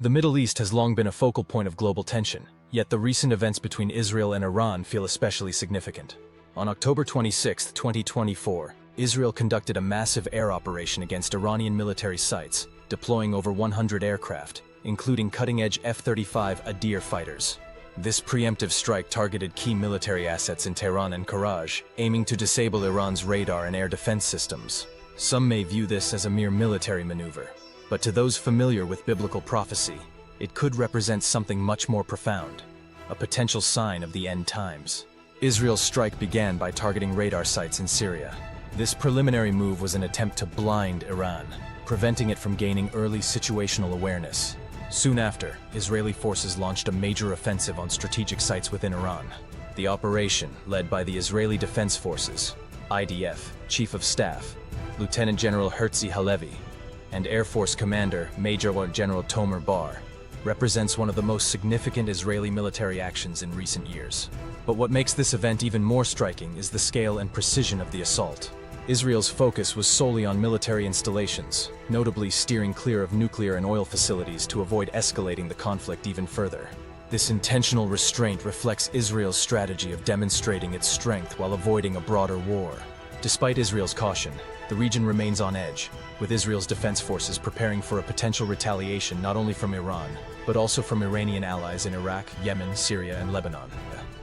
The Middle East has long been a focal point of global tension, yet the recent events between Israel and Iran feel especially significant. On October 26, 2024, Israel conducted a massive air operation against Iranian military sites, deploying over 100 aircraft, including cutting-edge F-35 Adir fighters. This preemptive strike targeted key military assets in Tehran and Karaj, aiming to disable Iran's radar and air defense systems. Some may view this as a mere military maneuver, but to those familiar with biblical prophecy, it could represent something much more profound, a potential sign of the end times. Israel's strike began by targeting radar sites in Syria. This preliminary move was an attempt to blind Iran, preventing it from gaining early situational awareness. Soon after, Israeli forces launched a major offensive on strategic sites within Iran. The operation, led by the Israeli Defense Forces, IDF, Chief of Staff, Lieutenant General Herzi Halevi, and Air Force Commander Major General Tomer Bar, represents one of the most significant Israeli military actions in recent years. But what makes this event even more striking is the scale and precision of the assault. Israel's focus was solely on military installations, notably steering clear of nuclear and oil facilities to avoid escalating the conflict even further. This intentional restraint reflects Israel's strategy of demonstrating its strength while avoiding a broader war. Despite Israel's caution, the region remains on edge, with Israel's defense forces preparing for a potential retaliation not only from Iran, but also from Iranian allies in Iraq, Yemen, Syria, and Lebanon.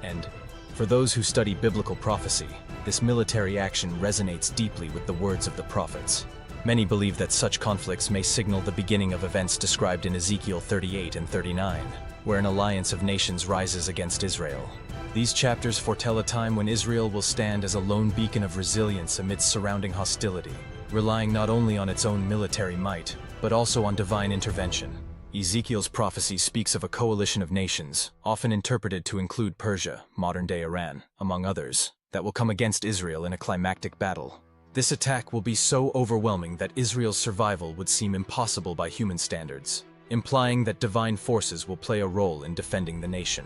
And for those who study biblical prophecy, this military action resonates deeply with the words of the prophets. Many believe that such conflicts may signal the beginning of events described in Ezekiel 38 and 39, where an alliance of nations rises against Israel. These chapters foretell a time when Israel will stand as a lone beacon of resilience amidst surrounding hostility, relying not only on its own military might, but also on divine intervention. Ezekiel's prophecy speaks of a coalition of nations, often interpreted to include Persia, modern-day Iran, among others, that will come against Israel in a climactic battle. This attack will be so overwhelming that Israel's survival would seem impossible by human standards, implying that divine forces will play a role in defending the nation.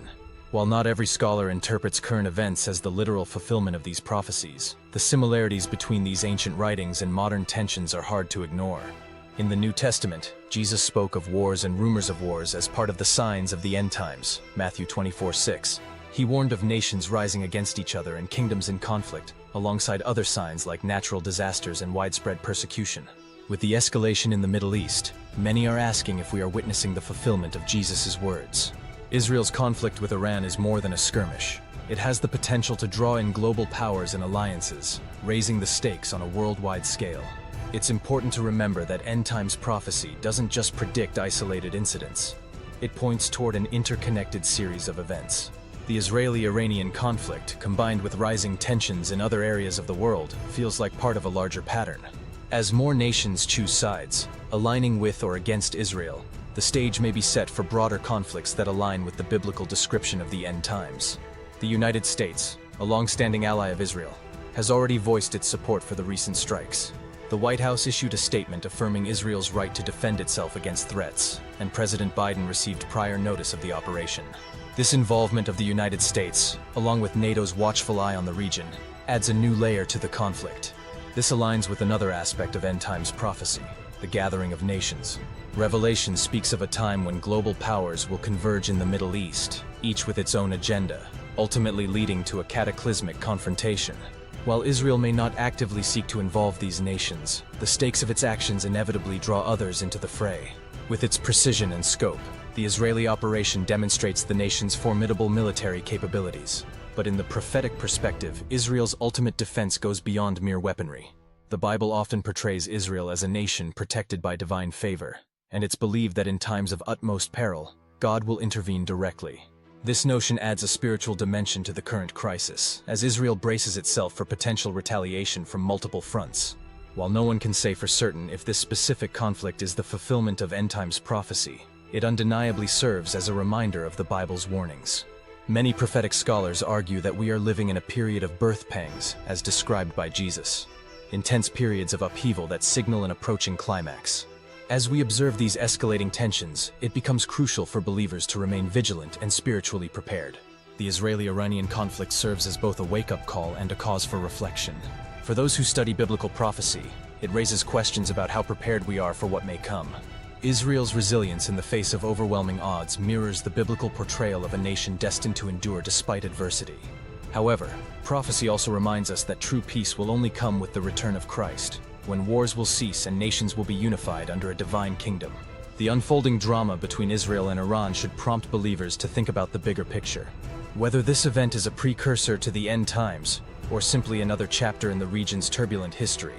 While not every scholar interprets current events as the literal fulfillment of these prophecies, the similarities between these ancient writings and modern tensions are hard to ignore. In the New Testament, Jesus spoke of wars and rumors of wars as part of the signs of the end times, Matthew 24:6. He warned of nations rising against each other and kingdoms in conflict, alongside other signs like natural disasters and widespread persecution. With the escalation in the Middle East, many are asking if we are witnessing the fulfillment of Jesus' words. Israel's conflict with Iran is more than a skirmish. It has the potential to draw in global powers and alliances, raising the stakes on a worldwide scale. It's important to remember that end-times prophecy doesn't just predict isolated incidents. It points toward an interconnected series of events. The Israeli-Iranian conflict, combined with rising tensions in other areas of the world, feels like part of a larger pattern. As more nations choose sides, aligning with or against Israel, the stage may be set for broader conflicts that align with the biblical description of the end times. The United States, a long-standing ally of Israel, has already voiced its support for the recent strikes. The White House issued a statement affirming Israel's right to defend itself against threats, and President Biden received prior notice of the operation. This involvement of the United States, along with NATO's watchful eye on the region, adds a new layer to the conflict. This aligns with another aspect of end-times prophecy, the gathering of nations. Revelation speaks of a time when global powers will converge in the Middle East, each with its own agenda, ultimately leading to a cataclysmic confrontation. While Israel may not actively seek to involve these nations, the stakes of its actions inevitably draw others into the fray. With its precision and scope, the Israeli operation demonstrates the nation's formidable military capabilities. But in the prophetic perspective, Israel's ultimate defense goes beyond mere weaponry. The Bible often portrays Israel as a nation protected by divine favor, and it's believed that in times of utmost peril, God will intervene directly. This notion adds a spiritual dimension to the current crisis, as Israel braces itself for potential retaliation from multiple fronts. While no one can say for certain if this specific conflict is the fulfillment of end-times prophecy, it undeniably serves as a reminder of the Bible's warnings. Many prophetic scholars argue that we are living in a period of birth pangs, as described by Jesus. Intense periods of upheaval that signal an approaching climax. As we observe these escalating tensions, it becomes crucial for believers to remain vigilant and spiritually prepared. The Israeli-Iranian conflict serves as both a wake-up call and a cause for reflection. For those who study biblical prophecy, it raises questions about how prepared we are for what may come. Israel's resilience in the face of overwhelming odds mirrors the biblical portrayal of a nation destined to endure despite adversity. However, prophecy also reminds us that true peace will only come with the return of Christ, when wars will cease and nations will be unified under a divine kingdom. The unfolding drama between Israel and Iran should prompt believers to think about the bigger picture. Whether this event is a precursor to the end times, or simply another chapter in the region's turbulent history,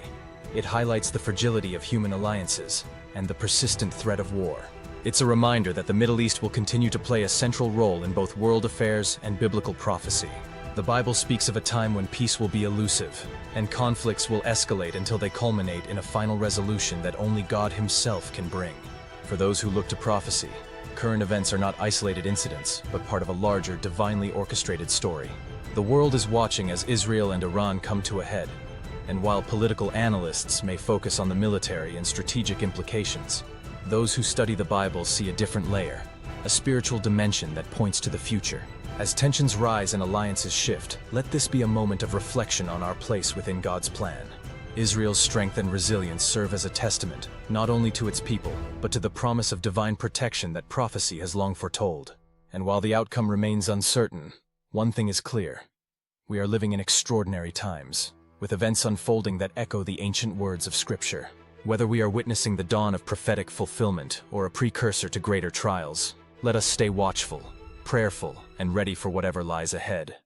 it highlights the fragility of human alliances and the persistent threat of war. It's a reminder that the Middle East will continue to play a central role in both world affairs and biblical prophecy. The Bible speaks of a time when peace will be elusive, and conflicts will escalate until they culminate in a final resolution that only God Himself can bring. For those who look to prophecy, current events are not isolated incidents, but part of a larger, divinely orchestrated story. The world is watching as Israel and Iran come to a head, and while political analysts may focus on the military and strategic implications, those who study the Bible see a different layer, a spiritual dimension that points to the future. As tensions rise and alliances shift, let this be a moment of reflection on our place within God's plan. Israel's strength and resilience serve as a testament, not only to its people, but to the promise of divine protection that prophecy has long foretold. And while the outcome remains uncertain, one thing is clear: we are living in extraordinary times, with events unfolding that echo the ancient words of Scripture. Whether we are witnessing the dawn of prophetic fulfillment or a precursor to greater trials, let us stay watchful, prayerful, and ready for whatever lies ahead.